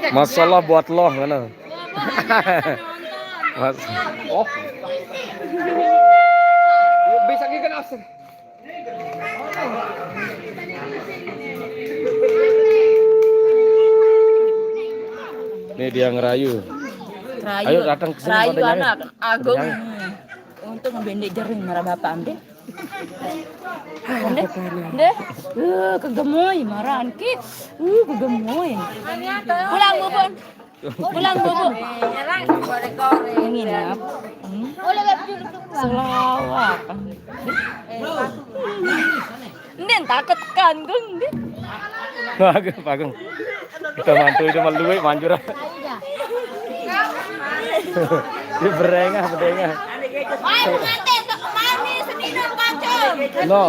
Masalah buat lo mana? Mas. Oh. Bisa kan asal. Ini dia ngerayu. Ayo datang ke sini. Rayu anak Agung. Untuk ngebendek jering marah bapak ambil. Deh, kegemoy marahan kit. Kegemoy. Pulang bubun. Pulang bubun. Yang nginap. Selawat. Nen takut kan gung. Bagus. Kita mantu itu malu manjur. Dia berengah. Ayo mati untuk mani senino kacau. No.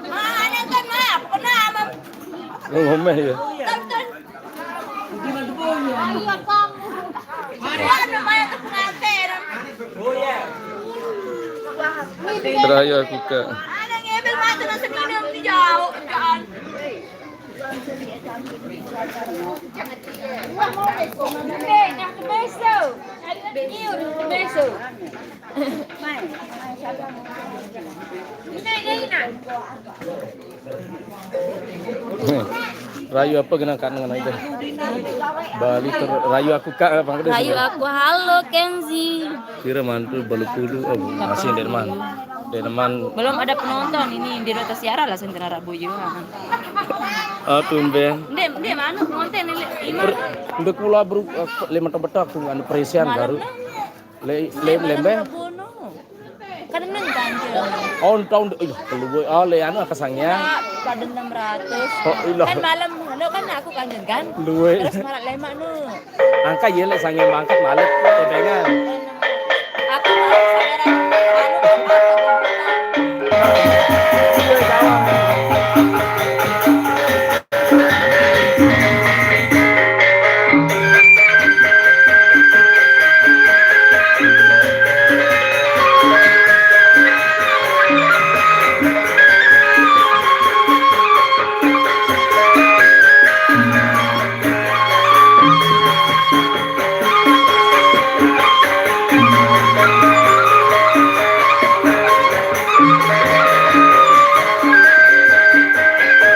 Mana kan maaf pernah am. Ngomeh ya. Ayo kang. Mana main ke pengantin. Oh ya. Terayu aku ke. Ada ngebel mati na senino di jauh jangan. Rayu apa kena itu? Bali rayu aku kak apa Rayu aku halo Kenzi. Kira mantu Balukulu masih Deneman. Belum ada penonton ini di Rota Siara lah sen kena Rabu juga. Tumben. Dia mana penonton ini? Udah kula baru 5 tahun betak tuh anu perisian baru. Lembe. Kan neng ganjil. Oh tahun perlu gue. Oh le anu kasangnya. Pada 600. Oh ilah. Kan malam halo kan aku kangen kan. Luwe. Terus marat lemak nu. Angka ye le sange mangkat malik tebengan. Aku sangaran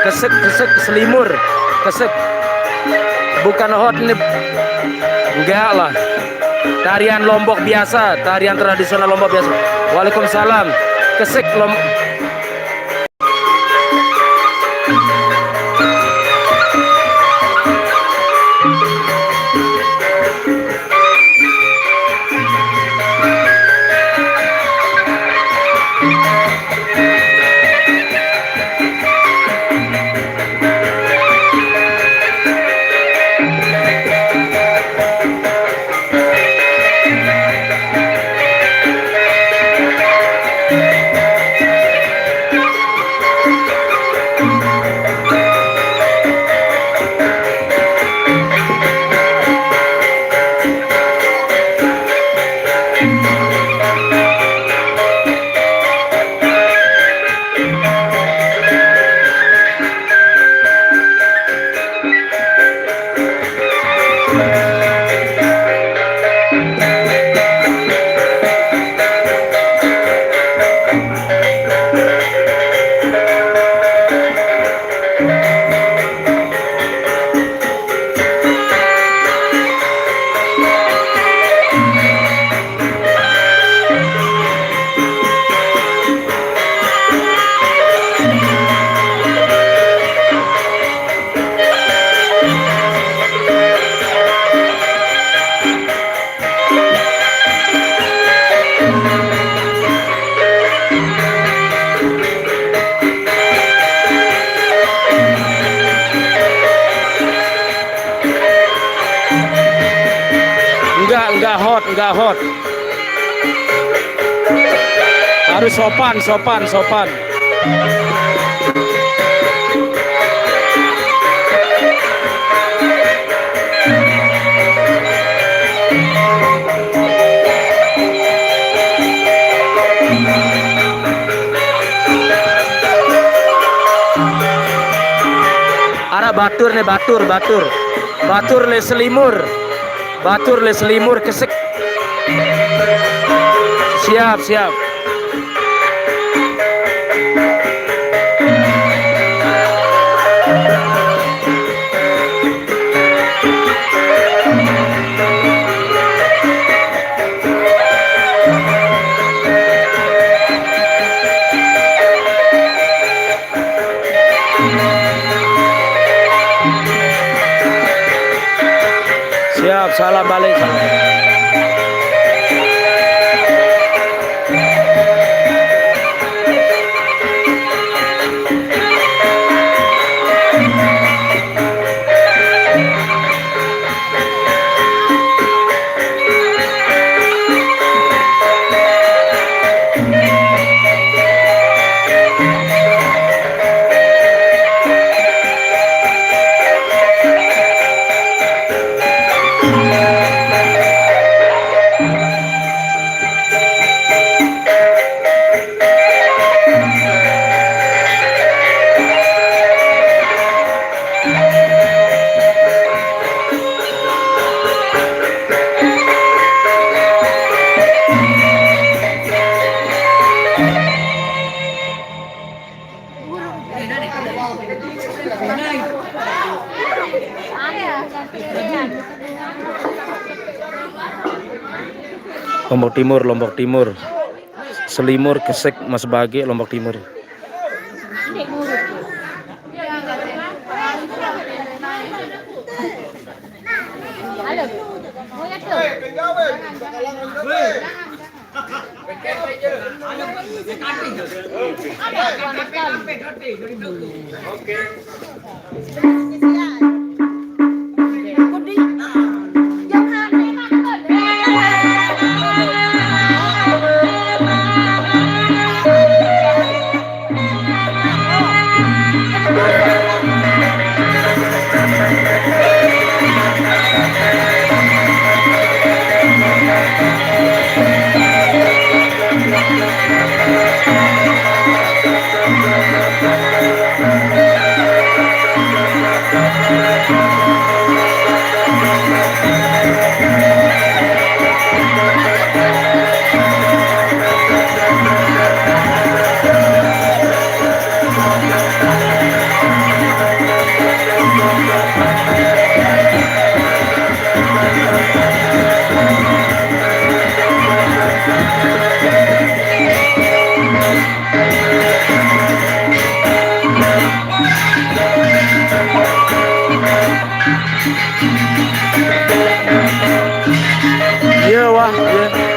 Kesek selimur, kesek bukan hot nih, enggak lah. Tarian Lombok biasa, tarian tradisional Lombok biasa. Waalaikumsalam. Kesek enggak hot. Harus sopan. batur nih, batur. Batur le selimur. Batur le selimur kesek. Siap. Siap, salam balik. Lombok Timur. Selimur kesek Mas Bagi Lombok Timur. Iya wah, iya.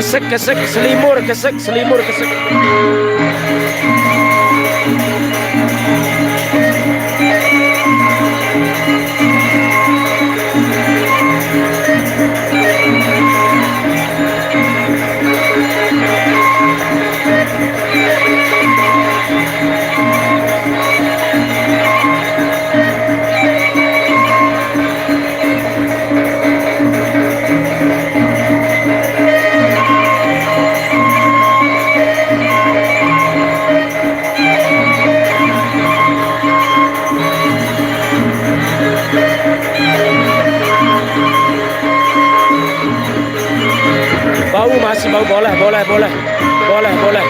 Kesek, kesek, selimur, kesek, selimur, kesek. Bau masih bau, boleh, boleh, boleh, boleh, boleh.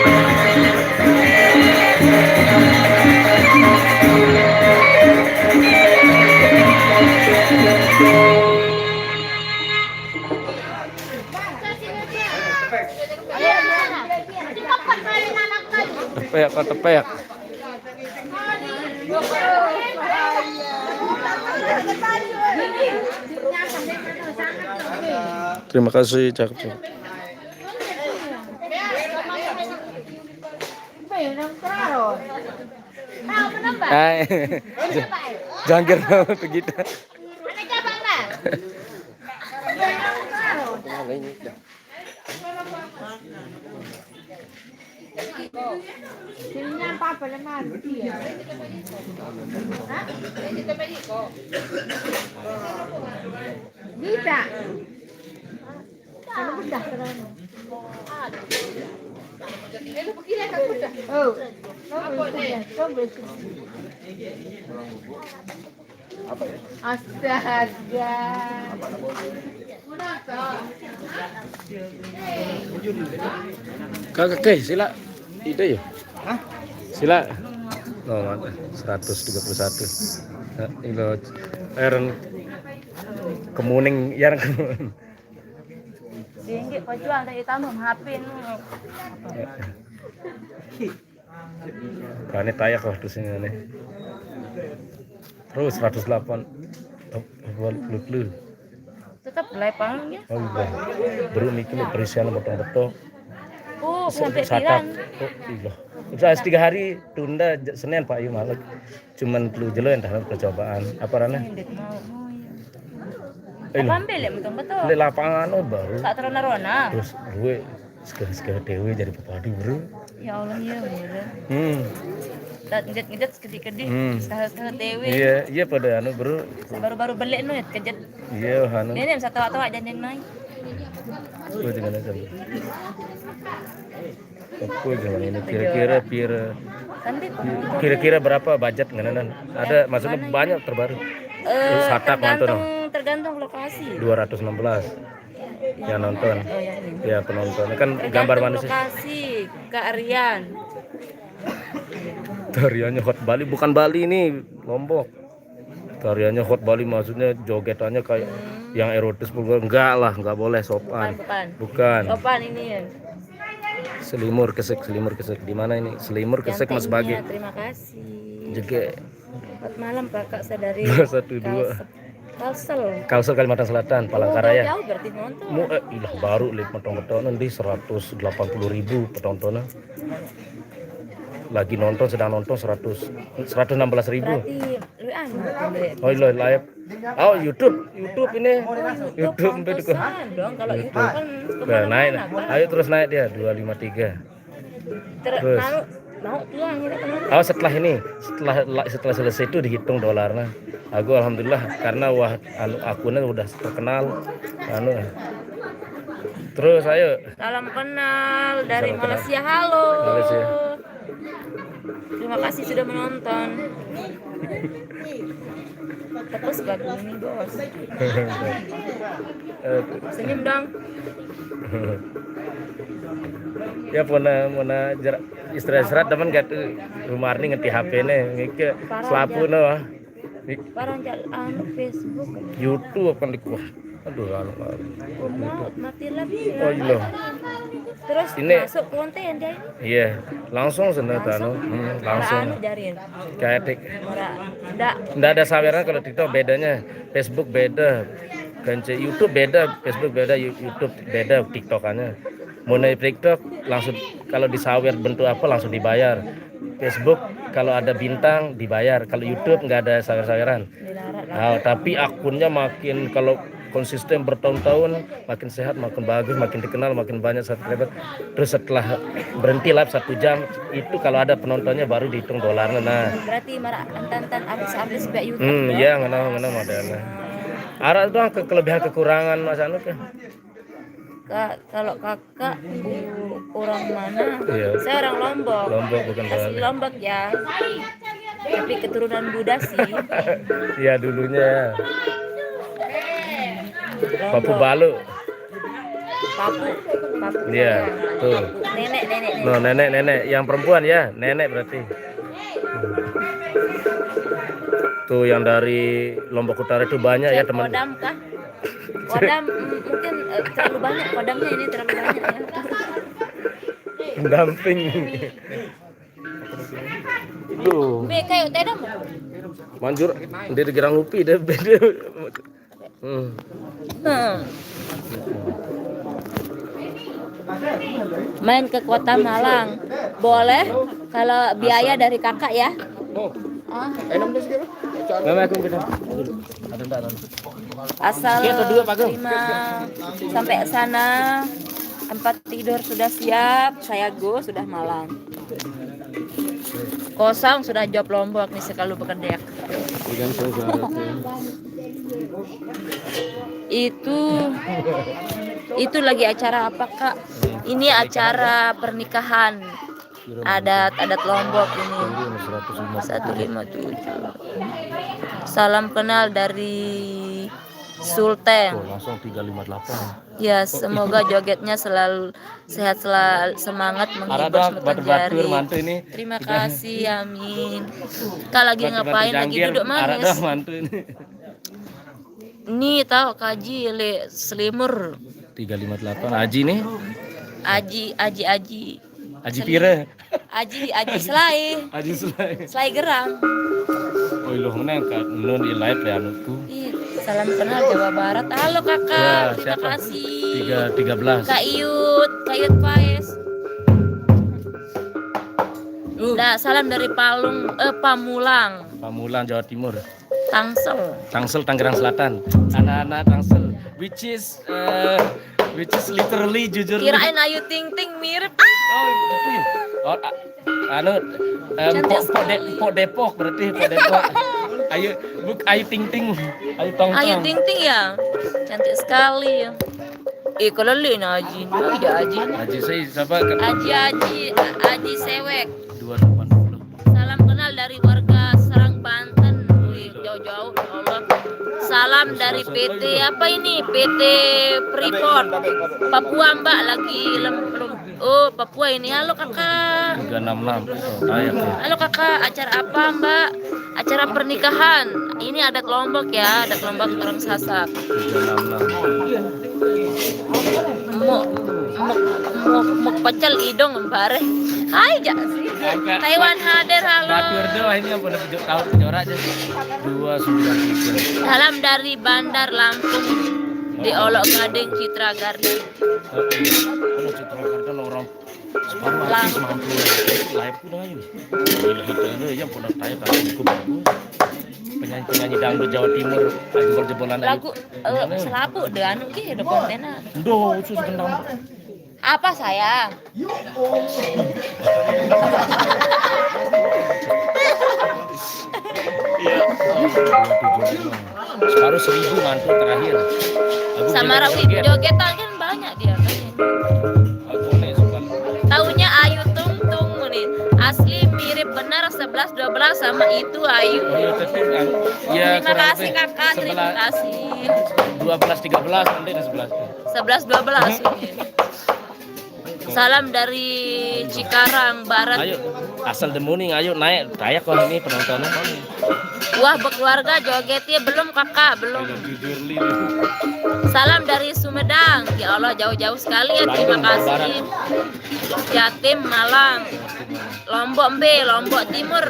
Tepek, kok tepek. Terima kasih, cakep, cakep. Jangkir begitu. Bisa. Kalau udah terus. Oh. Astaga. Kakak, sila. Itu ya? Hah? Sila. Oh, 131. Nah, ini Aaron kemuning yang Tinggi pejuang dari tamu HP nu. Kane tayak waktu sini nih. Terus 108. Lu. Tetap lepang ya. Oh iya. Baru mikir perisian betul-betul. Oh, sampai Satap. tiran. Oh iya. Udah 3 hari tunda Senin Pak Yu malah. Cuman lu jelo entah percobaan. Apa rana? Ngendek mau ya. Ambil ya betul-betul. Di lapangan oh baru. Tak terona-rona. Terus gue sekali dewe jadi pepadu bro. Ya Allah ya bener. Tak ngejet sekedi-kedi. Sekali dewe. Iya pada anu bro. Baru-baru beli nu ya kejet. Iya anu. Ini satu tawa janin main. Gue jangan aja. Aku gimana ini kira-kira berapa budget ngenanan? Ada maksudnya banyak terbaru. Satak nonton. Tergantung lokasi. 216 yang nonton. Oh, ya, ini. Ya penonton kan Tergantung gambar manusia. lokasi, kearian. Tariannya hot Bali bukan Bali ini Lombok. Tariannya hot Bali maksudnya jogetannya kayak yang erotis enggak lah, enggak boleh sopan. Bukan. Sopan ini ya. Selimur kesek di mana ini? Selimur kesek Mas Bagi. Terima kasih. Juga Selamat malam Kakak Sadari. 212. Kalsel Kalimantan Selatan, Palangkaraya. Jauh berarti nonton. Ilah baru lihat petong-petong nanti 180.000 penontonnya. Lagi nonton sedang nonton 116.000. Berarti lu anu. Oh iya live. Oh YouTube ini. YouTube itu dong kalau itu kan naik. Ayo terus naik dia 253. Terus Mau pulang ya teman. Oh setelah ini, setelah selesai itu dihitung dolarnya. Aku alhamdulillah karena akunnya udah terkenal. Terus ayo. Salam kenal dari Salam kenal. Malaysia. Halo. Malaysia. Terima kasih sudah menonton. Terus gabung ini bos. Senyum dong. Ya mana istirahat teman gak tuh rumah ini ngerti HP nya ngike selapu no Parang anu Facebook. YouTube kan dikuah. Aduh Mau mati lagi. Oh iya. Terus Ini- masuk konten dia. Iya, langsung sana tano. Langsung. Anu jarin. Kayak Ndak. ada saweran kalau TikTok bedanya. Facebook beda. Kance YouTube beda, Facebook beda, YouTube beda TikTokannya. Mau naik TikTok langsung kalau disawer bentuk apa langsung dibayar. Facebook kalau ada bintang dibayar. Kalau YouTube nggak ada sawer-saweran. Nah, tapi akunnya makin kalau konsisten bertahun-tahun makin sehat, makin bagus, makin dikenal, makin banyak subscriber. Terus setelah berhenti live 1 jam itu kalau ada penontonnya baru dihitung dolarnya. Nah, Berarti marah antan artis-artis kayak YouTube. ya ngena modelnya. Ada doang kelebihan kekurangan Mas Anu ke. Kalau kakak orang mana? Iya. Saya orang Lombok. Lombok bukan Asli Bali. Lombok ya. Tapi keturunan Buddha sih. Iya dulunya ya. Papu Lombok. Balu. Papu. Iya, tuh. Nenek. No, nenek yang perempuan ya, nenek berarti. Tuh yang dari Lombok Utara itu banyak ya teman. Kodam kah? Kodam mungkin terlalu banyak. Kodamnya ini terlalu banyak ya. Pendamping. Duh, Be kayak tedam. manjur dia digerang upi dia beda. Main ke Kota Malang. Boleh kalau biaya dari kakak ya. Mama aku kita. Ada enggak? Asal Iya, atau dua, Pak Gong? terima sampai sana, tempat tidur sudah siap, saya go sudah Malang. Kosong sudah job Lombok nih sekalu bekerja. Itu lagi acara apa kak? Ini acara pernikahan adat Lombok ini. 157. Salam kenal dari Sultan. Langsung 358. Ya, semoga jogetnya selalu sehat, selalu semangat menghibur Batu-batu jari. mantu ini. Terima kasih, amin. Kak lagi ngapain? Lagi duduk manis. Mantu ini. Ini tahu kaji le selimur. 358 Aji nih. Aji. Aji Pire. Aji selai. Aji Sulai. Selai gerang. Oh loh meneng kan nun i live ya anakku. Ih, salam kenal Jawa Barat. Halo kakak, Ya, terima siapa? kasih. 13. Kak Iyut Paes. Nah, salam dari Pamulang, Pamulang Jawa Timur. Tangsel. Tangerang Selatan. Anak-anak Tangsel which is literally jujur. Kirain Ayu Ting Ting mirip. Oh, itu ya. Oh, anu Cantik sekali. Pok Depok berarti Pok Depok. Ayu Ting Ting. Ayu Tong Ayu Tong. Ting Ting ya, cantik sekali. Kalau Lin Aji, ya Aji. Aji saya siapa? Aji Sewek. 280. Salam kenal dari warga Serang Banten. Wih, jauh-jauh, ya Allah. Salam dari PT apa ini? PT Freeport Papua Mbak lagi Oh Papua ini. Halo kakak. 366. Ayo. Halo kakak, acara apa Mbak? Acara pernikahan. Ini adat Lombok ya, adat Lombok orang Sasak. 366. Mau pecel idong bare. Hai jangan sih. Taiwan hadir halo. Batur doa ini yang pada tahu penjora aja. 293. Salam dari Bandar Lampung di Olok Gading Citra Garden. Kalau Citra Garden orang separuh mampu live udah ini. Itu yang pernah tanya kan cukup bagus. Penyanyi dangdut Jawa Timur jebol-jebolan Lagu selapu deh anu ki ada kontennya. Ndo khusus gendang. Apa sayang? Separuh 1.000 mantu terakhir. Sama Rawi jogetan kan banyak dia kan. Taunya Ayu Tung Tung nih. Asli mirip benar 11-12 sama itu Ayu. Ya, Terima kasih kakak, terima kasih. 12-13 nanti ada 11. 11-12 ini. Salam dari Cikarang Barat. Ayo, asal the morning, ayo naik. Dayak kok ini penontonnya. Wah, berkeluarga jogetnya belum kakak, belum. Salam dari Sumedang. Ya Allah, jauh-jauh sekali ya, terima kasih. Jatim Malang. Lombok B, Lombok Timur.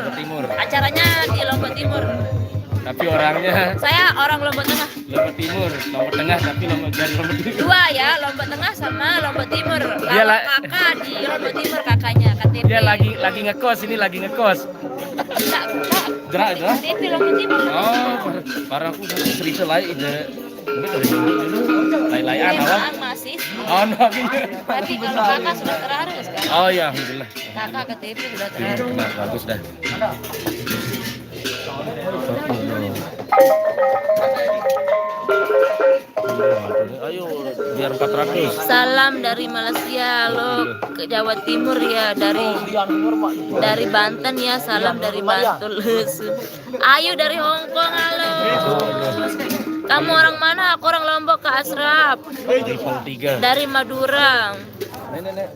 Acaranya di Lombok Timur. Tapi orangnya Saya orang Lombok Tengah. Lombok Timur, Lombok Tengah tapi dari Lombok Timur. Dua ya, Lombok Tengah sama Lombok Timur. Dia Kalau kakak di Lombok Timur kakaknya KTP. Dia lagi ngekos ini lagi ngekos. Enggak, Gerak. KTP Lombok Timur. Oh, parah aku cerita lain ide. Ini dari dulu lain-lain awal. Masih. Oh, no. Tapi kalau kakak sudah terakhir sekarang. Oh ya, alhamdulillah. Kakak KTP sudah terakhir. Nah, bagus dah. Ayo biar 400. Salam dari Malaysia lo ke Jawa Timur ya, dari Banten ya, salam dari Bantul. Ayu dari Hong Kong, halo. Kamu orang mana? Aku orang Lombok, Kak Asraf. Dari Pong 3. Dari Madura. Nenek.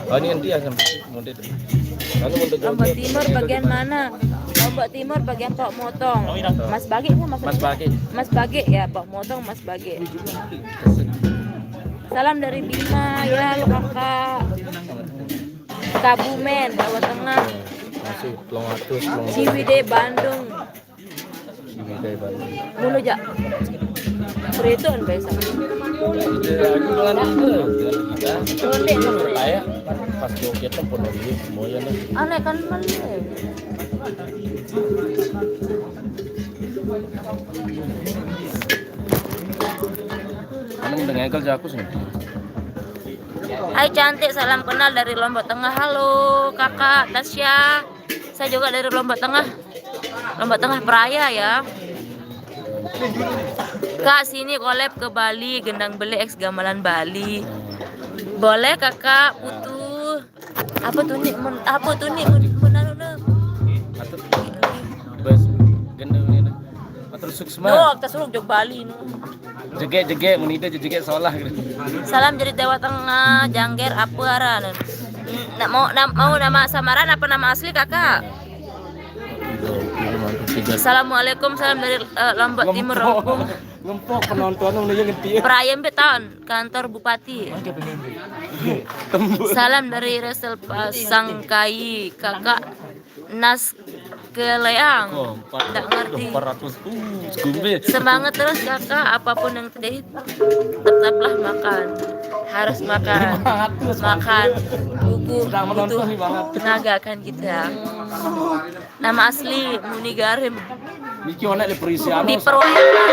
Oh ini dia sampai mundur. Lombok Timur bagian mana? Lombok Timur bagian Pok Motong. Mas Bagi ya, Mas Bagi. Mas Bagi ya, Pok Motong Mas Bagi. Salam dari Bima ya, lo kakak. Kabumen, Jawa Tengah. Masih Longatus, Ciwidey, Bandung. Mulu jak. Beriton biasa. Pas joget kan pun dari semuanya nih. Aneh kan mana? Anu dengan egal jaku sih. Hai cantik, salam kenal dari Lombok Tengah. Halo kakak Tasya. Saya juga dari Lombok Tengah. Lombok Tengah Peraya ya. Kak sini collab ke Bali, Gendang Beli X Gamelan Bali. Boleh kakak putu. Apa tuh nih? Apa tuh nih? Menanuna. Atau bas gendeng ini. Atau suksma. No, kita suruh jog Bali no. Jege menida jege salah gitu. Salam dari Jawa Tengah, Jangger Apuaran. Mau nama samaran apa nama asli kakak? Assalamualaikum, salam dari Lombok Timur Lampung. Ngempok penonton yang ngerti. Perayaan beton, kantor Bupati. Salam dari Resel Pasangkai, kakak Nas Keleang. Tidak ngerti. 400 skumbe. Semangat terus kakak, apapun yang terjadi tetaplah makan. Harus makan. Makan. Buku butuh tenaga kan kita. Nama asli Muni Garim. Niki onek di perisian. Di Perwakilan.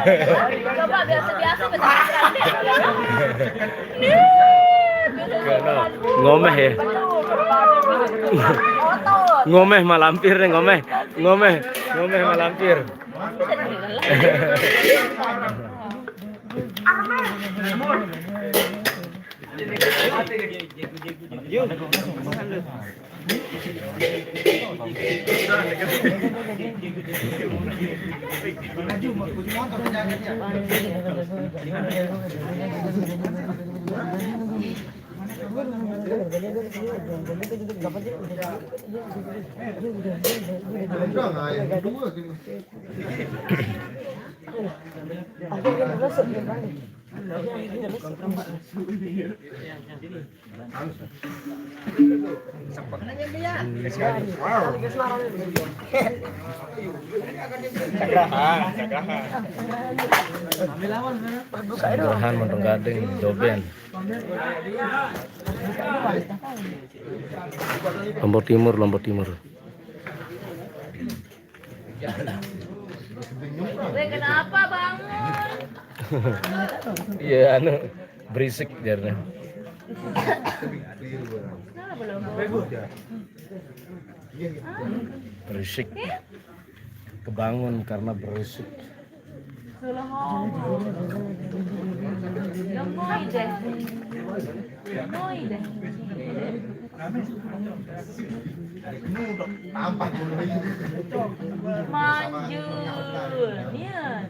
Coba biasa-biasa Kono ngomeh ya. Ngomeh malampir nih ngomeh malampir. Sanggrahan Montong Gading Doben. Lombok Timur. Kenapa bangun? Iya berisik jarnya. Berisik. Kebangun karena berisik. Manjul, iya.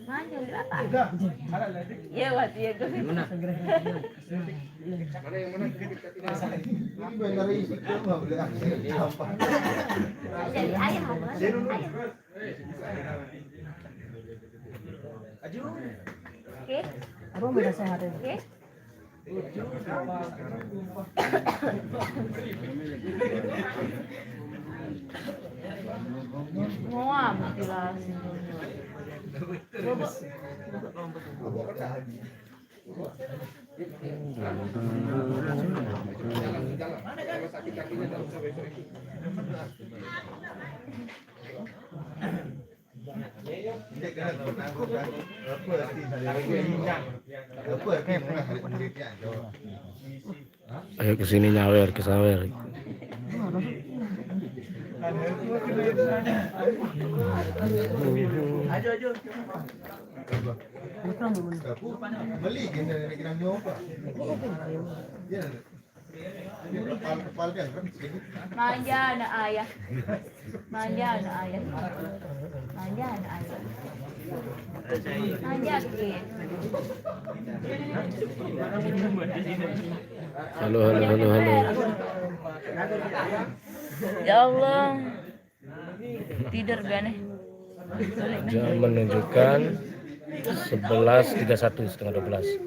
Manjul di atas. Iya, waktu ya gue. Jadi ayah. Oke. Apa beda sehat ya? Oke. Muam jelasin dulu. Ayo kesini nyawer ke sawer. Manja anak ayah. Manja kid. Halo. Ya Allah. Tidur gak nih? Jam menunjukkan 11.31 setengah 12.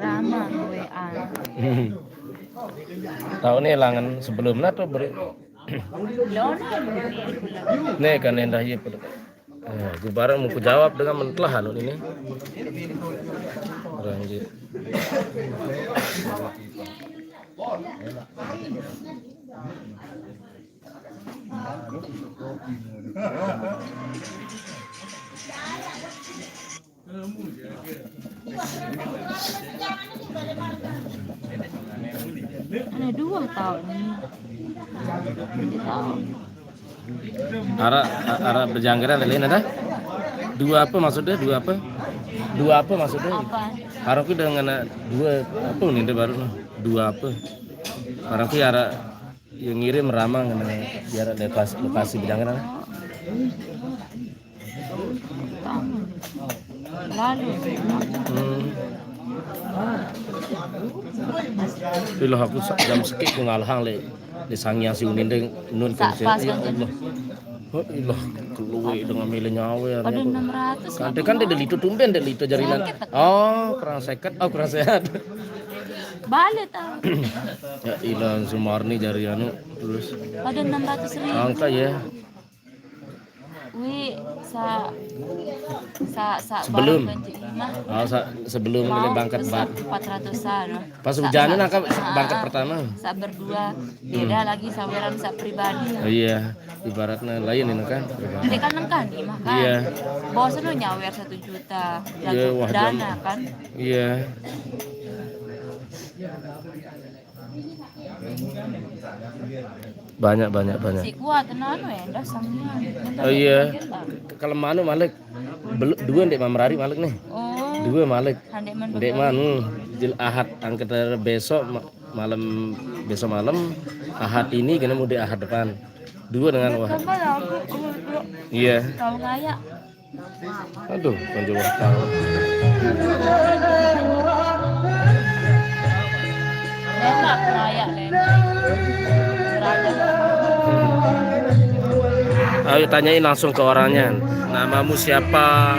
Rama WA. Tahu nih langan sebelumnya tuh beri. Nih kan endah iya pada. Gue bareng mau jawab dengan mentlah anu ini. Ranjit. Ada 2 tahun. Arah berjangkauan lain ada? Dua apa maksudnya? Dua apa maksudnya? Harapku dengan dua apa nih baru dua apa? Harapku arah yang ngirim ramang dengan biar lokasi berjangkauan. Lalu. Bila aku jam sekik ku ngalhang le di sangyang si unin deng nun Pas kan kan. Oh, ilah keluwe dengan milih nyawer. Pada 600 Kante kan dia lito tumben dia lito jarinan. Oh, kurang seket. Oh, kurang sehat. balik tau. Ya ilah Sumarni jari anu terus Pada 600.000. angka ya. Wi sa Sebelum. barang banjir imah. Oh, sebelum Mau milih bangkat besar bat. 400-an. Pas hujannya angka bangkat pertama. Sa berdua. Beda lagi saweran sa pribadi. Oh, iya, ibaratnya lain ini kan. Ini kan nengkan imah kan. Iya. Bos lu nyawer 1 juta. Iya, wah, Dana kan. Iya. Banyak. Si kuat tenan we dah sampean. Oh iya. Kalau manu Malik dua ndek Mamrari Malik nih. Oh. Dua Malik. Handek man. Ndek manu jil Ahad angkat besok malam Ahad ini kena mau di Ahad depan. Dua dengan wah. Iya. Tahu ngaya. Aduh, kan juga tahu. Enak ngaya len. Ayo tanyain langsung ke orangnya. Namamu siapa?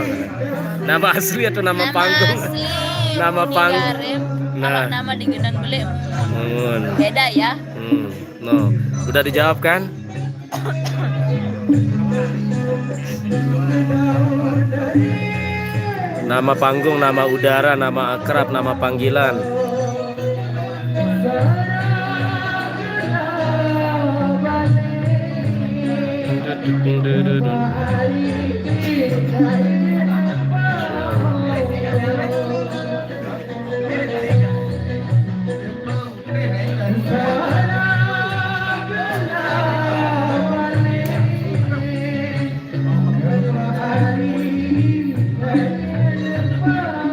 Nama asli atau nama panggung? Asli, Nama Muni panggung. Garim. Nah. Kalau nama di Genan Beli Mun. beda ya. No. Udah dijawab kan? Nama panggung, nama udara, nama akrab, nama panggilan.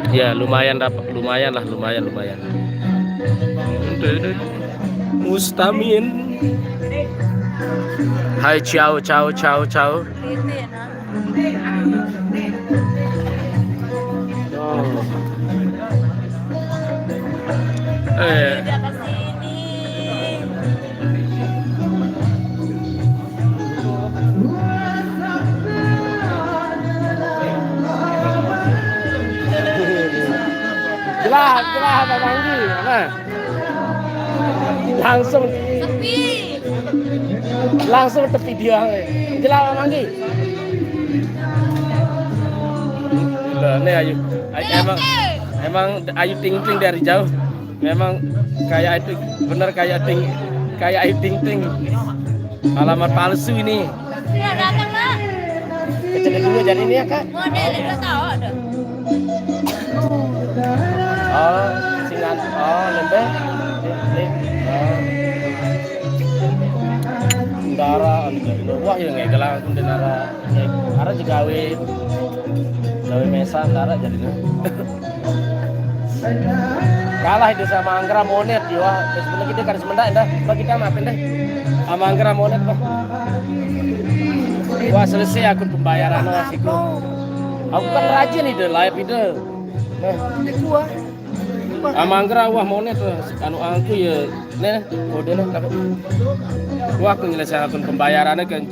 Ya lumayan dapat, lumayan. Mustamin. Hai ciao. Titi nah. Dia ke sini. Jelas Pak Manggi, apa? Langsung ke video. Jelas Pak Manggi. Nih emang Ayu Ting Ting dari jauh. Memang kayak itu bener kayak Ayu Ting Ting. Alamat palsu ini. Sudah datang nak. Kecil dulu jadi ini ya kak. Model itu tahu ada. Oh, singan. Oh, lembe. Ndara, wah ya nggak gelang ndara. Ara juga gawe mesa ndara jadinya. Kalah itu sama Anggra Monet ya. Sebenarnya kita kan semendak dah. Bagi kita maafin deh. Sama Anggra Monet bah. Wah selesai akun pembayaran asiku. Aku kan rajin itu live itu. Nah, ini gua. Amanggra wah Monet anu aku ya nih kode nih tapi wah aku nyelesain akun pembayarannya kan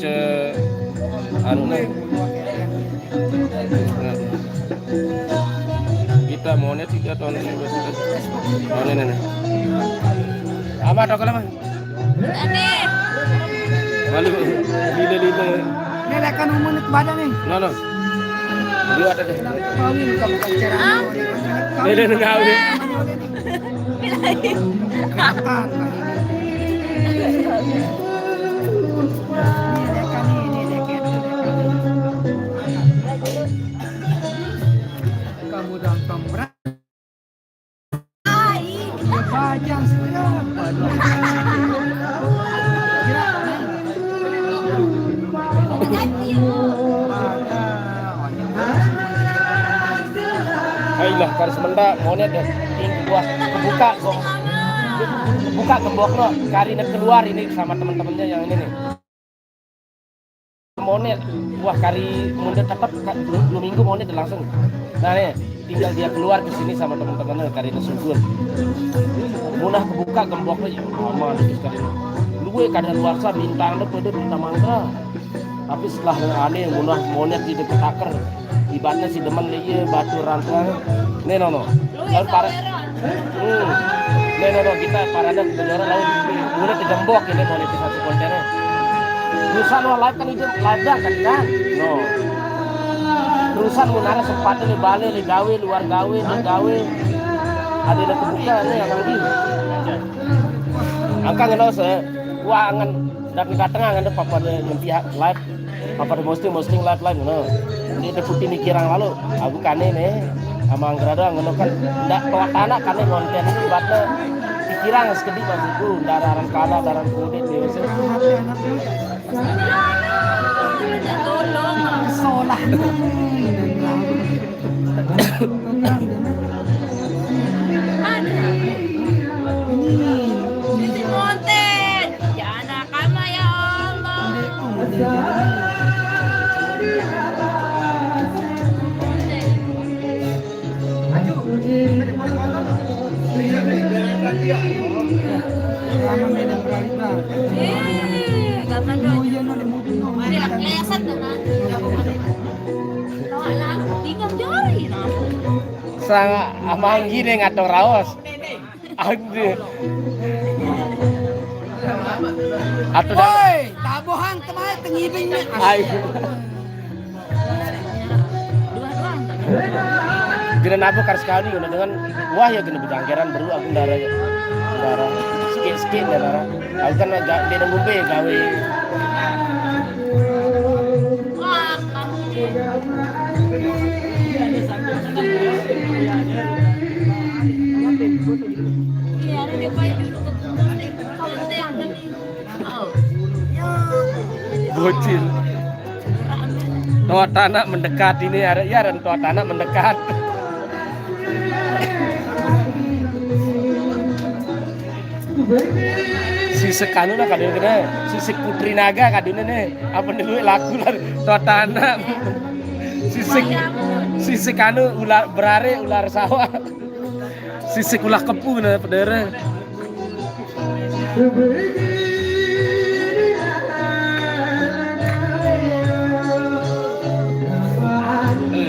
anu nih kita Monet 3 tahun ini Monet nih apa dok lama Ani. malu lile Ini rekan Monet badan nih. no dua ada deh Kawin kamu pacaran. lile ngawi Kakak. Ini rekan ini rekan. Kamu dalam berat. Bajang siapa? ayolah karis menda Monet deh wah kebuka gembok lo karina keluar ini sama teman-temannya yang ini nih Monet wah kari mundur tetap 2 minggu Monet langsung nah nih tinggal dia keluar ke sini sama teman-temannya karina subur munah kebuka gembok lo ya aman itu karina lu kadang luar sa bintang lo pada bintang mangga Tapi setelah aneh munah monet di deket akar ibaratnya si demen iya batu rantang nih no lalu para nih no kita parada negara lalu mulai terjembok ini monetisasi kontennya terusan lo live kan itu ladang kan no terusan munara sempatnya nih balik nih gawe luar gawe nih gawe ada yang kebuka nih yang lagi angka nggak se wah angan dan di tengah kan papa ada yang pihak live papa ada posting live no ini ada putih mikirang lalu aku kane nih sama anggrada ngono kan ndak tua tanah kane konten ini ibaratnya pikirang sekedip maksudku dararan kada daran kulit dia Solah. Konten, jangan kama ya Allah. Gaman dong. Ini lah kelesat na. Tawalan, tinggal jari na. sang amanggi nih ngatong raos ande atau dah Woi, tabohan teman tengibing ni. ayo gina nabu kar sekali guna dengan wah ya gina bejangkeran baru aku darah sikit darah aku kan agak dia nunggu be gawe Wah, kamu ni. Iya, ada dia pakai dulu ke konten ada ni. Oh. bocil tua tanah mendekat ini ada ya dan tua tanah mendekat si sekanu lah kadang kadang si putri naga kadang nih apa dulu laku lah tua tanah si sekanu ular berare ular sawah si sekulah kepu nih pedere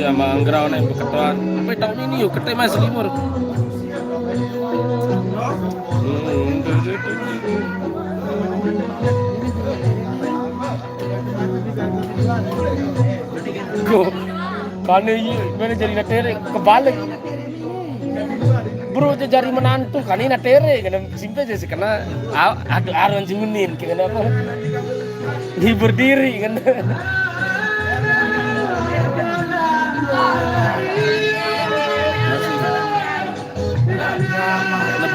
sama anggrau nih ketua apa tahun ini yuk ketua masih limur go karena mana jadi natere kebalik bro jadi menantu kan ini natere kena simple aja sih karena aduh aron junin kena apa hibur diri kan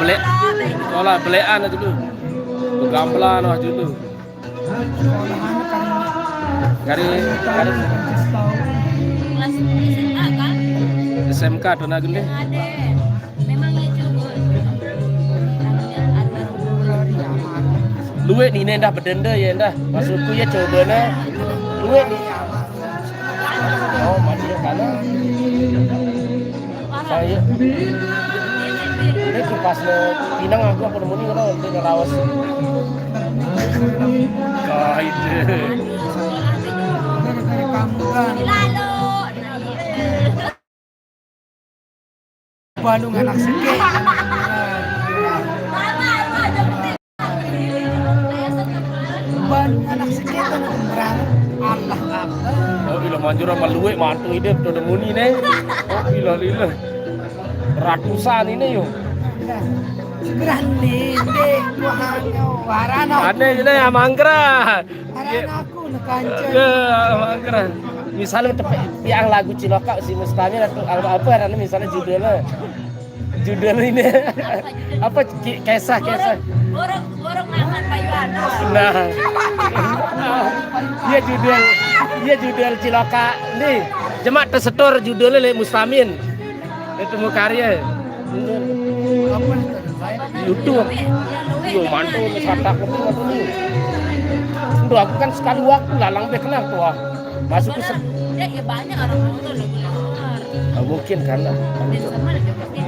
belek sekolah belekan aja dulu gamelan aja dulu kari Kelas SMA kan? SMK dona gede Ada. Memang ya juga. luwe ni nenda bedenda ya ndah maksudku ya coba na luwe ni oh mati kana saya ini pas le pinang aku apa nemu ni kalau dia ngerawas kaide Dari kamu kan. Lalu. Bandung anak sikit. Bandung anak sikit kan berang. Allah Allah. oh bila manjur sama luwe mantu hidup tu nemu ni ne oh bila ratusan ini yo Grande, dek, buahnya, warana. ada ini amanggra Warana aku nekancen. ke amanggra misalnya tepe yang lagu Ciloka si Mustami atau apa karena misalnya judul ini apa kisah Borok makan payuana. nah dia judul Ciloka nih jemaat tersetor judulnya le Mustamin itu mau karya Apa itu? YouTube yo mantu satak itu apa nih untuk aku kan sekali waktu lalang be kenal tuh masuk ke Ya, ya banyak orang nonton lagu luar. mungkin karena Dan sama lagi pasti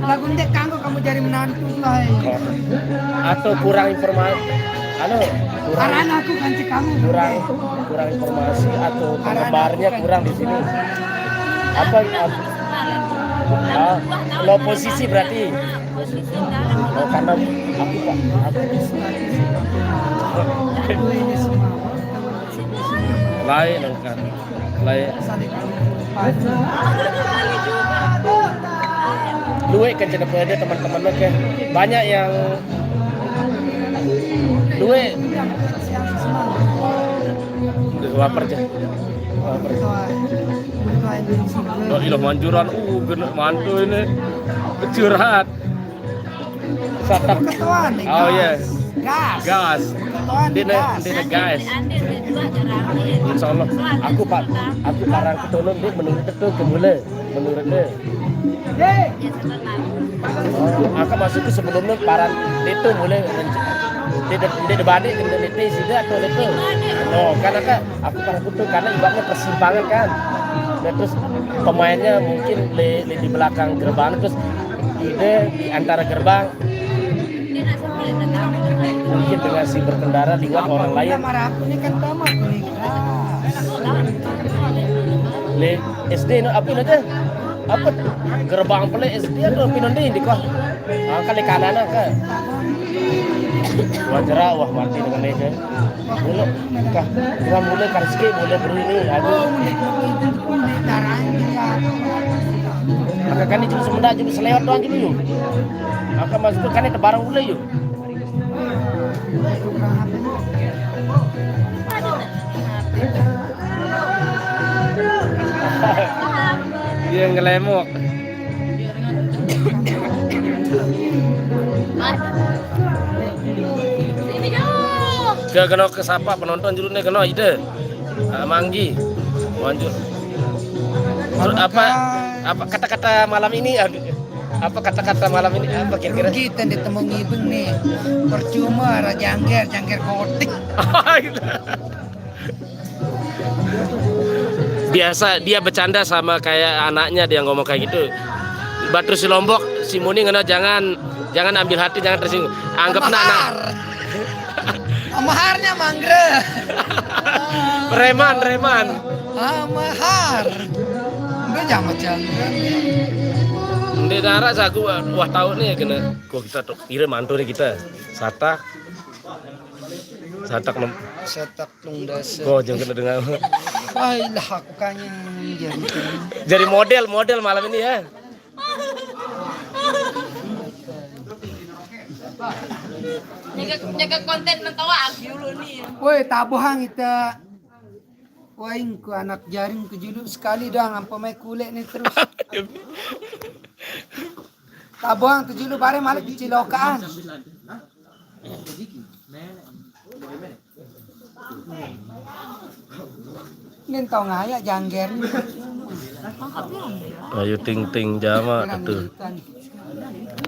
Lagu ndek kanggo kamu jadi menantu lah. atau kurang informasi anu kurang Karena aku ganti kamu. kurang kurang informasi atau penggemarnya kurang di sini. Apa lo posisi berarti? Posisi dalam. Oh karena aku Ini semua. lain kan lain luwe kan jadi ada teman-teman lo kan banyak yang luwe waper aja waper oh ilah manjuran bener mantu ini curhat satap Ketuaan nih. oh yes Gas. gas Ketuaan dina gas. dina gas insya Allah aku parang ketulung dia menurut itu kemula menurut dia aku masuk ke sebelumnya parang itu mulai dia dibanding dengan itu sih atau itu oh karena kan aku parang itu karena ibaratnya persimpangan kan dan terus pemainnya mungkin di belakang gerbang terus ide di antara gerbang mungkin dengan si berkendara liwat orang lain Marah aku ini kan tamat nih. le SD no apa aja apa gerbang pele SD atau pinandi di kau kali kanan kan wajar wah mati dengan ini boleh kah gua mulai karski boleh beri ini aku maka kan itu semendak juga selewat doang juga yuk maka masuk kan itu barang boleh yuk dia ngelemok ke kena kesapa penonton dulu nih kena ide manggi lanjut apa kata-kata malam ini apa kata-kata malam ini apa kira-kira Kita ditemui ibeng nih. Percuma jangger kotik. biasa dia bercanda sama kayak anaknya dia ngomong kayak gitu Batu si Lombok si Muni ngono jangan ambil hati jangan tersinggung anggap anak Maharnya mangre. reman Mahar. Enggak jangan jangan. di darat aku wah tahu nih kena kok kita tuh kira mantu nih kita satak Setak tungdas. kok jangan kena dengar Wailah aku kayaknya jadi model malam ini ya Jaga konten mentawa dulu nih. Woi, tabuhang kita. Woi, ku anak jaring ku juluk sekali dong, ampo mai kulit nih terus. Tabuhang tu juluk bare malah kecilokaan. Nen tau ngaya jangger nih. ayo ting jama tuh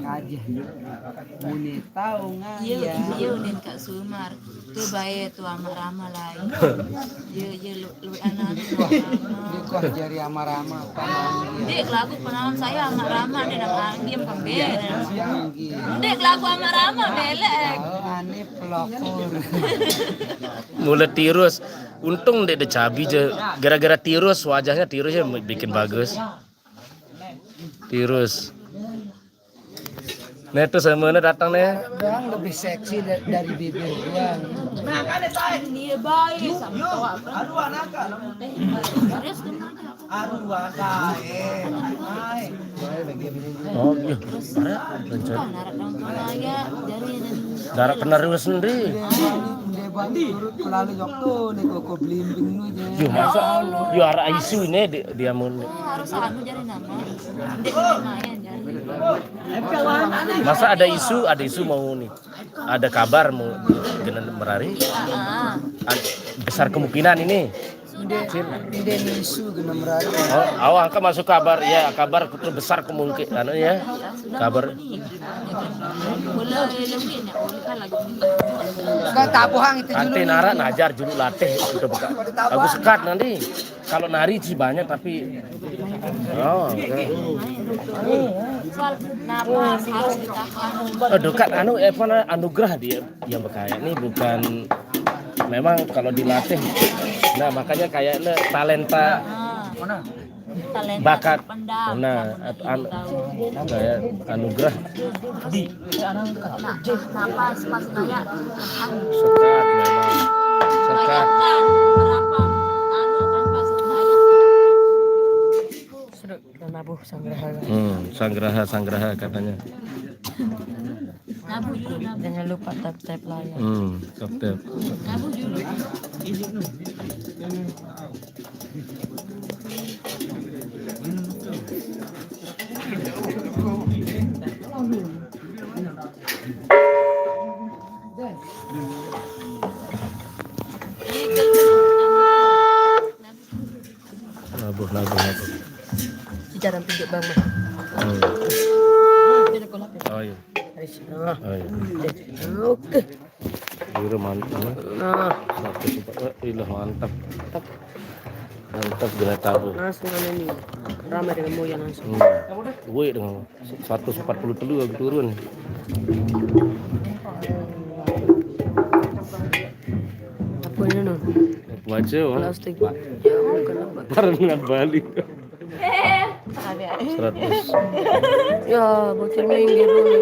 Aja. Muni tahu ngaya. Iya udah Kak Sumar. Tuh bae tuh ama rama lain. Iya lu anak. Di kok jari amarama panang. Dek lagu penawan saya ama rama dia nang angiem kembe. Anggi. Dek lagu ama rama belek. Oh, aneh pelokor. mulai tirus untung dek cabi je gara-gara tirus wajahnya tirusnya bikin bagus tirus nah itu semuanya datang nih Doang lebih seksi dari bibir gua. Ini baik sama tawa apa? oh iya Kan narak dong ya dari darah kena riwes sendiri Dia bantu turut kelalu waktu nih kok blimbing nu je. yo masa yo arah isu ini dia mau harus anu jadi nama. Dek lumayan jadi. masa ada isu mau nih ada kabar mau dengan merari besar kemungkinan ini Ide nisu genam rari. Oh, angka masuk kabar ya, kabar terbesar kemungkinan ya. Kabar. Kau tak bohong itu Nanti dulu. nara najar julu latih udah buka. Bagus sekat nanti. Kalau nari sih banyak tapi oke. Soal napas harus ditahan. Dekat anugerah dia yang berkaya ini bukan memang kalau dilatih. Nah, makanya kayaknya talenta Talenta bakat pendam. kayak anugerah Napas pas kayak tahan. sekat memang sekat. Bayangkan berapa kan pas kayak nabuh sanggraha. Sanggraha katanya. nabuh dulu nabuh. Jangan lupa tap layar. Tap. Nabuh dulu. Nabuh. Bicara tunjuk bang. Oh iya. Oke. Biru mantap. Nah, Mantap. Mantap gila tabu. langsung ini ramai dengan moyang langsung. Gue dengan 140 telu aku turun. Apa ini non? Baca wah. Plastik. Ya bukan apa. Barang dengan Bali. 100. Ya bocil minggir dulu.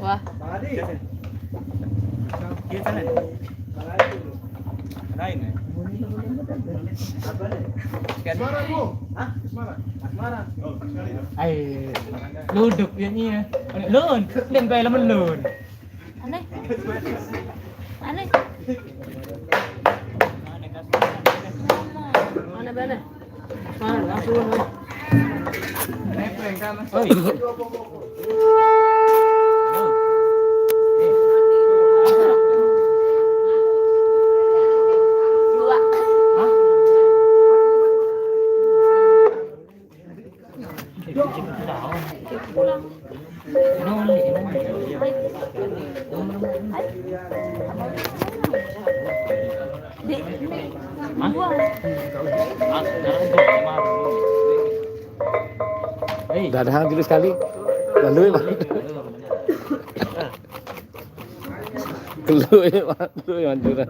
Wah. Ay, ludok yan niya. Loon, din pa laman loon. Aneh. Aneh. Mana ba na? Mana langsung na. Oy. Dua. Pulang. Di. Dua. Dadang dulu sekali. Lalu ya, Pak. Keluar ya, Pak. Keluar ya, Manjuran.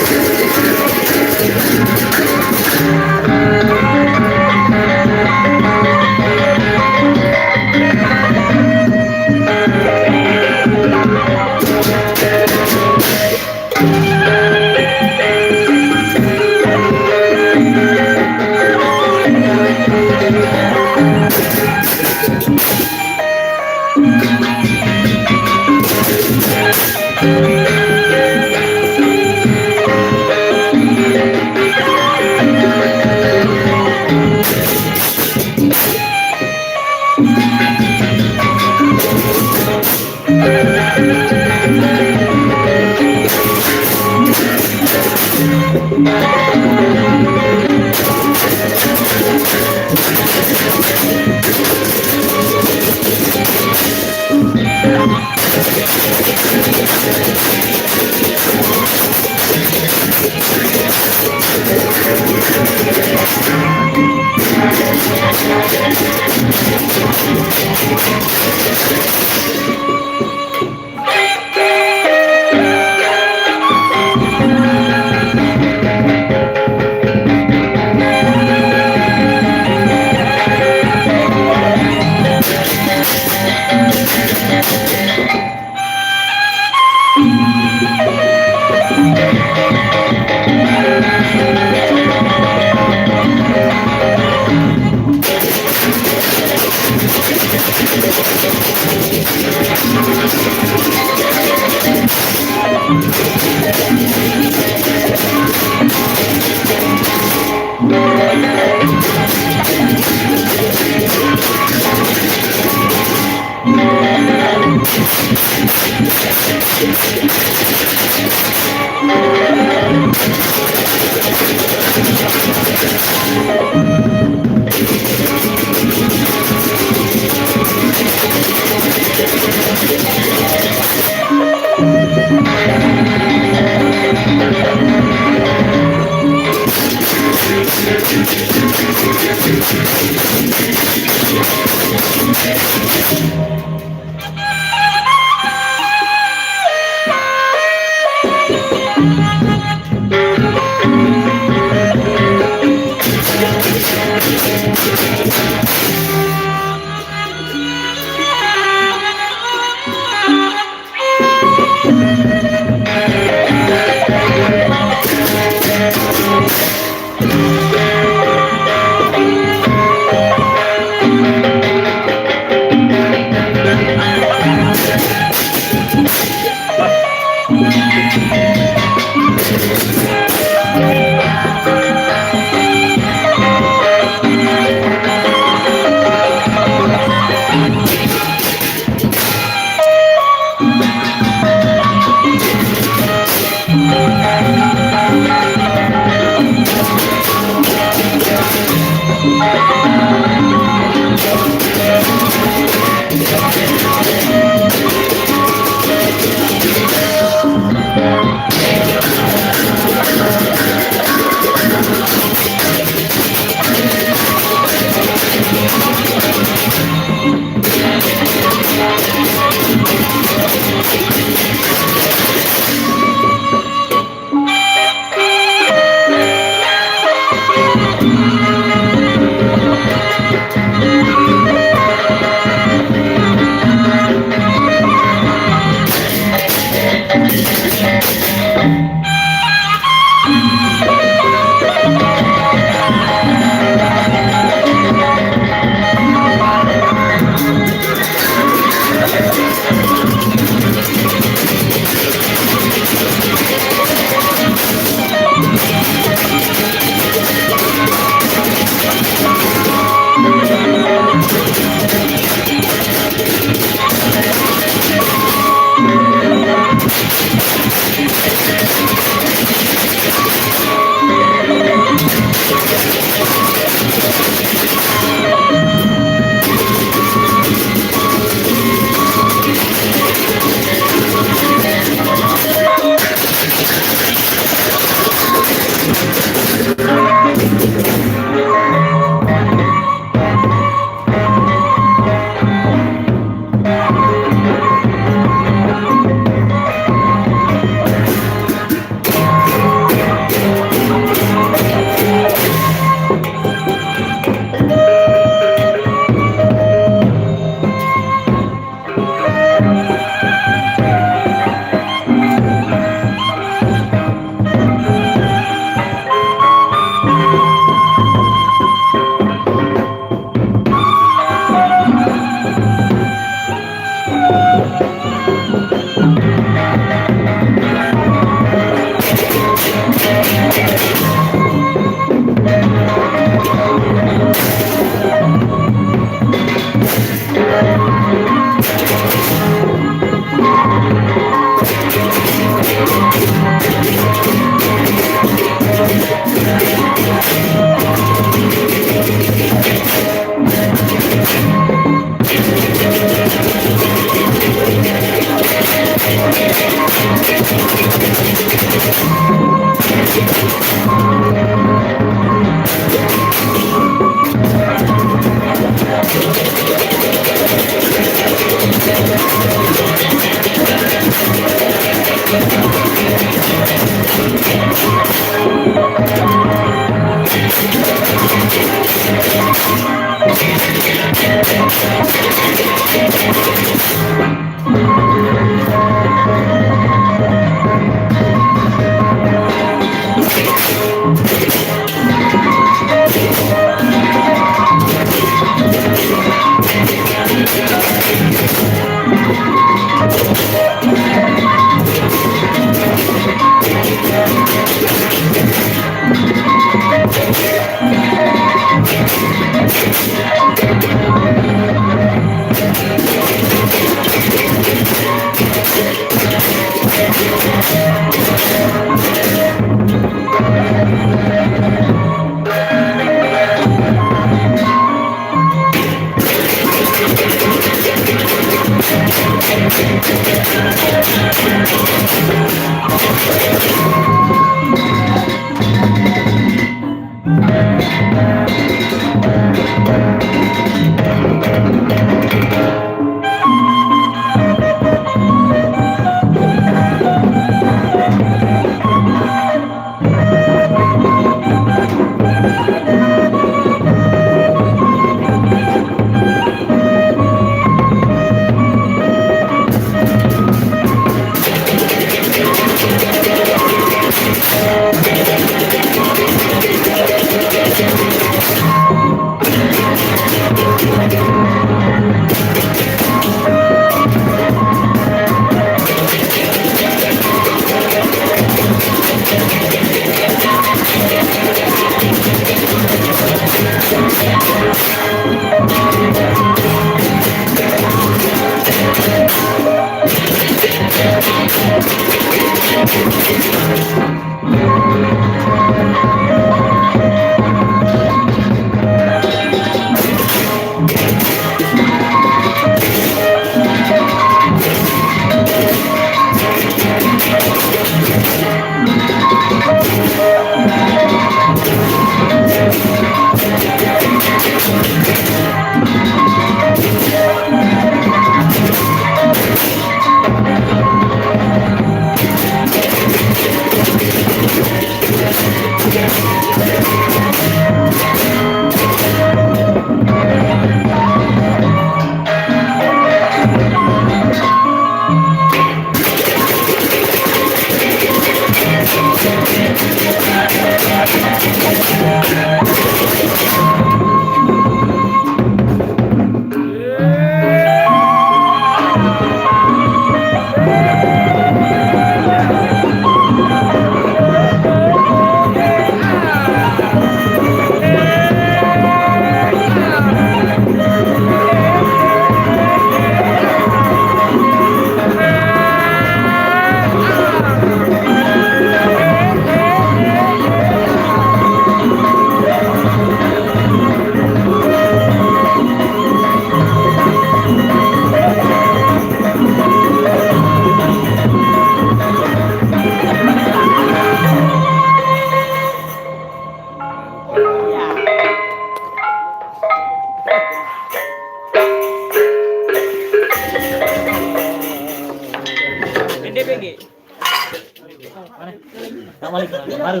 Baru.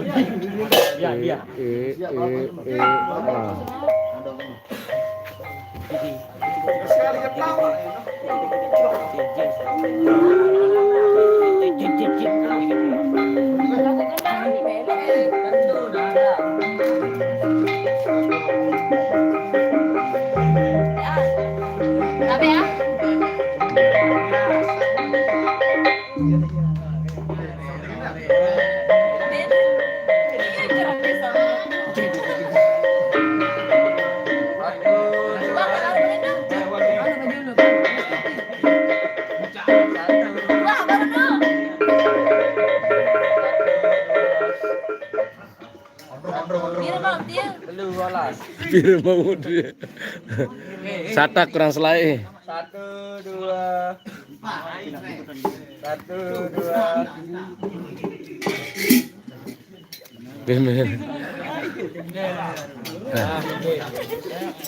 Ya, dia. Tapi ya. Biru mau dia. Satak kurang selai. 1, 2. 1, 2. Bener.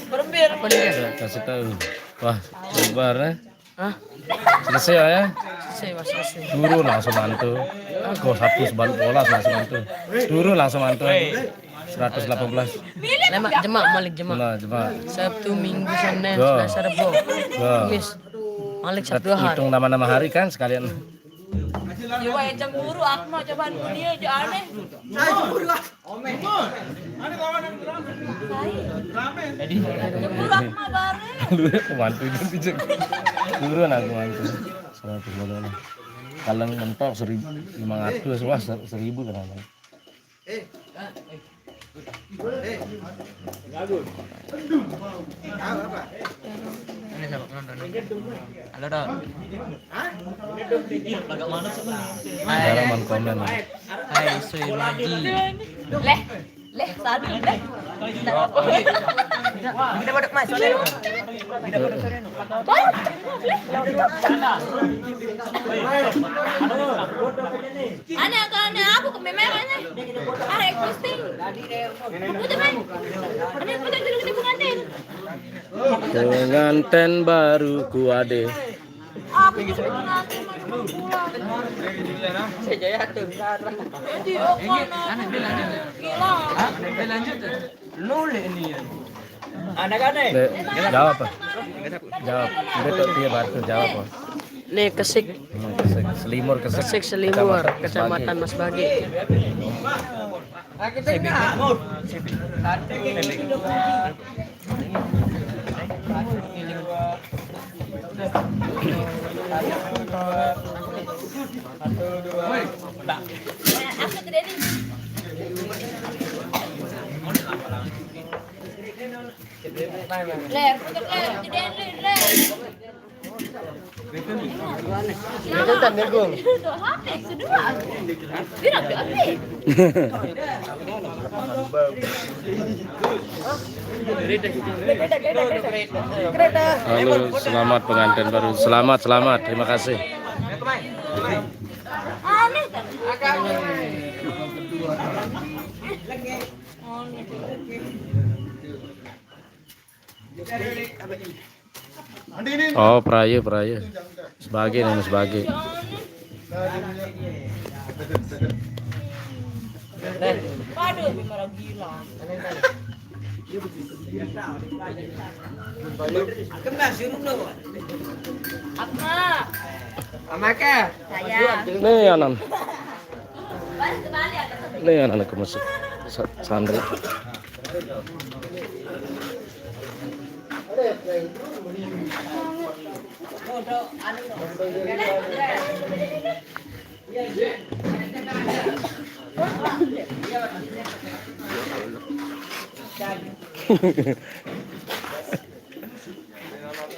Berembir. Kasih tahu. Wah, sabar ya. Selesai ya. Selesai. Turun langsung mantu. Kok satu sebalik bola langsung mantu. Turun langsung mantu. 118. Lemak jemak Malik jemak. Nah, coba. Sabtu, Minggu, Senin, Go. Selasa, Rabu, Go. Kamis. Malik Sabtu Ahad. Hitung nama-nama hari kan sekalian. Jiwa yang cemburu aku mau coba dia aja aneh. Cemburu aku mah bare. Lu mantu itu pijak. Turun aku mantu. 100 kalau mentok 1.500 wah 1.000 kan. Ini siapa penonton? Halo dong. Agak mana sebenarnya? Halaman komen. Hai, Sui Maji. Leh, sadu leh. Kita bodok mas. Kita bodok sore. Aneh aku ke memerahnya. Arek posting. Udah main. Aneh udah di pengantin. Pengantin baru kuade. Aku ke pengantin mau pulang. Saya jaya tuh. Jadi aku gila. Lanjut. Nolak ini. Anak-anak. Jawab apa? Jawab. Betul dia batu jawab apa? Nih kesik Selimur Kesik Selimur, Kecamatan Mas Bagi. Aku tidak ini. Ler, tidak ler. Itu tanda gong. Halo, selamat pengantin baru. Selamat, selamat. Terima kasih. Oh, peraya. Sebagai nih, sebagai. Waduh, bicara gila. Akma. Amaka. Saya. Nih anak. Balik kembali atas. Nih anak kemusik. Sandra.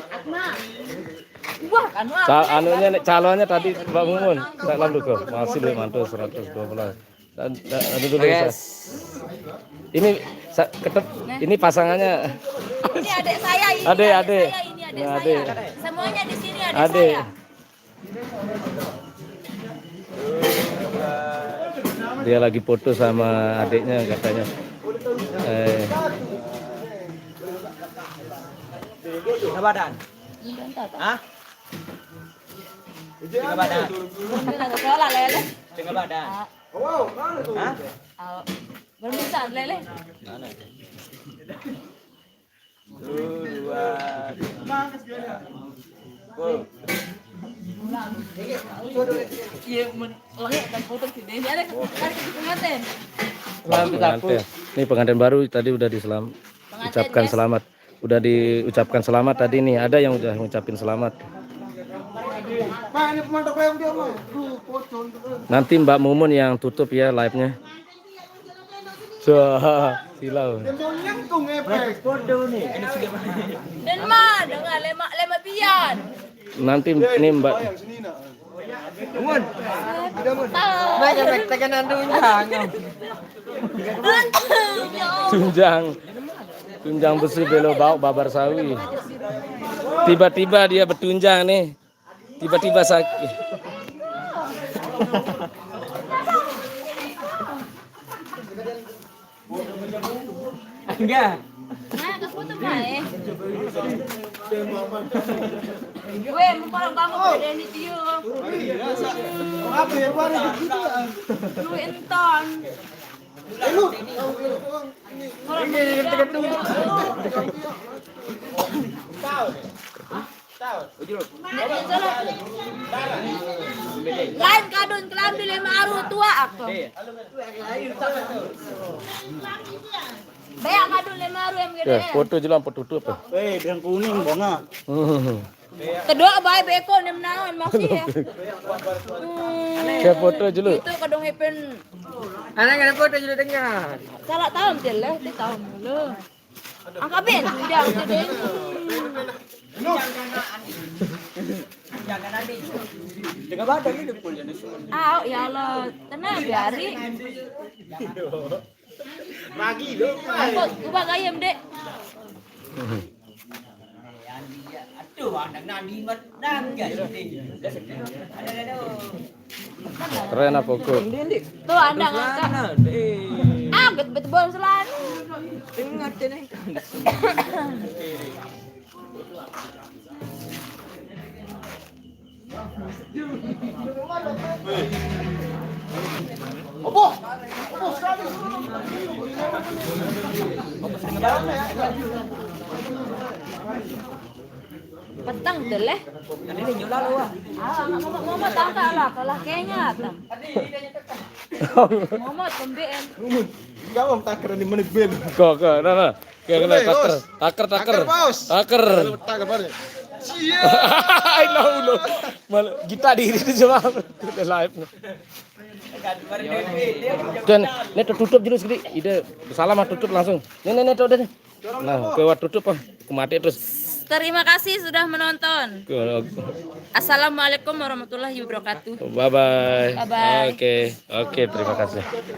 Akma. Wah, kan wah. Anunya calonnya tadi Mbak Mumun. Dalam dulu masih belum mantul 112. Dan dulu ini ini pasangannya. Ini adik saya, ini Adik. saya, ini adik Adik. saya. Semuanya di sini adik Adik. saya. Dia lagi foto sama adiknya katanya. Badan. Hah? Tengah badan. Tengah sekolah lele. Tengah badan. Hah? Belum bisa lele. Mana? 2 Iya, lagi akan foto sini. Ini ada pengantin. Pengantin. Ini pengantin baru tadi udah ucapkan selamat. Udah diucapkan selamat tadi nih. Ada yang udah ngucapin selamat. Nanti Mbak Mumun yang tutup ya live-nya. Silau. Dan mah dengan lema pian. Nanti ini Mbak Mun. Nah, jangan tekan tunjang besi belo bau babar sawi. Tiba-tiba dia bertunjang nih. Tiba-tiba sakit. Enggak. Nah, ke foto mah eh. Gue mau parang kamu pada ini tiu. Apa ya warna gitu? Lu enton. Lain kadun kelam di lima aru tua aku. Bayak kadun lima aru yang gede. Foto jelang foto tutup. Dan kuning bona. Kedua baik beko nem naon masih ya. Kayak foto dulu. Itu kadung hepen. Anak ada foto juga dengar. Salah tahun jelas, dia tahun dulu. Angkapin, jangan jadi. Tengah badan ini pun jadi. Ah, ya Allah, tenang biari. Lagi dong. Aku ubah gayam dek. Aduh, anak nandi medang guys. Keren apa kok? Tuh anda ngangkat. Ah, betul bol selalu. Ingat nih. Petang tuh leh. Ini nyula lu ah. Mau tangkap lah, kalau kayaknya tam. Mau pembeen. Kau taker di menit bel. Kok, nah. Kayak kena taker. Taker. Taker pada. No. Malah kita diri itu cuma udah live. Dan ini tertutup dulu sedikit. Ide salah mah tutup langsung. Nih tuh udah nih. Nah, ke tutup ah. Aku mati terus. Terima kasih sudah menonton. Assalamualaikum warahmatullahi wabarakatuh. Bye bye. Bye-bye. Oke, terima kasih.